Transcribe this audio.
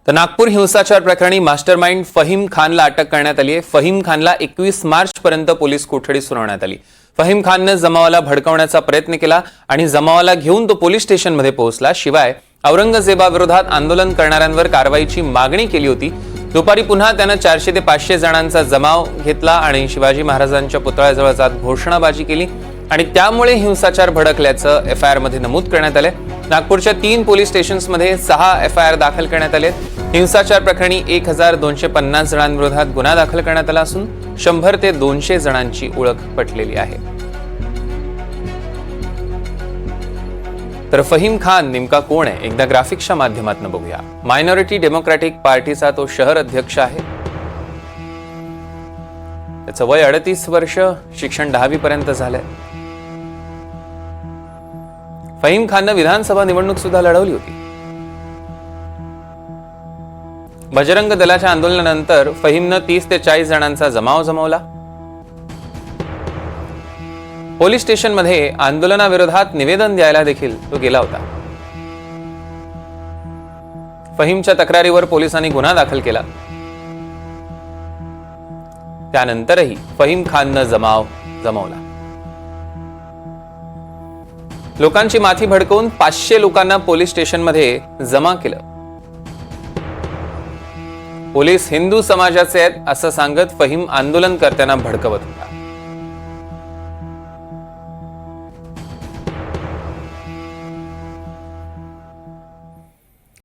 तर नागपूर हिंसाचार प्रकरणी मास्टरमाइंड फहीम खानला अटक करण्यात आली आहे। फहीम खानला 21 मार्च पर्यंत पोलीस कोठडी सुनावण्यात आली। फहीम खानने जमावाला भडकवण्याचा प्रयत्न केला आणि जमावाला घेऊन तो पोलीस स्टेशनमध्ये पोहोचला। शिवाय औरंगजेबाविरोधात आंदोलन करणाऱ्यांवर कारवाईची मागणी केली होती। दुपारी पुन्हा त्याने 400 ते 500 जणांचा जमाव घेतला आणि शिवाजी महाराजांच्या पुतळ्याजवळ जात घोषणाबाजी केली आणि त्यामुळे हिंसाचार भडकल्याचं एफआयआर मध्ये नमूद करण्यात आले। नागपूरच्या 3 पोलीस स्टेशन्समध्ये 6 एफआयआर दाखल करण्यात आले। हिंसाचार प्रकरणी 1250 जणांविरोधात गुन्हा दाखल करण्यात आला असून 100 ते 200 जणांची ओळख पटलेली आहे। तर फहीम खान नेमका कोण आहे, एकदा ग्राफिक्सच्या माध्यमातून बघूया। मायनॉरिटी डेमोक्रॅटिक पार्टीचा तो शहर अध्यक्ष आहे। त्याचं वय 38 वर्ष, शिक्षण 10वी पर्यंत झालंय। फहीम खानने विधानसभा निवडणूक सुद्धा लढवली होती। बजरंग दलाच्या आंदोलनानंतर फहीमने 30 ते 40 जणांचा जमाव जमवला। पोलीस स्टेशनमध्ये आंदोलनाविरोधात निवेदन द्यायला देखील तो गेला होता। फहीमच्या तक्रारीवर पोलिसांनी गुन्हा दाखल केला। त्यानंतरही फहीम खानने जमाव जमवला। लोकांची माथी भडकवून 500 लोकांना पोलीस स्टेशनमध्ये जमा केलं। पोलीस हिंदू समाजाचे आहेत असं सांगत फहीम आंदोलनकर्त्यांना भडकवत होता।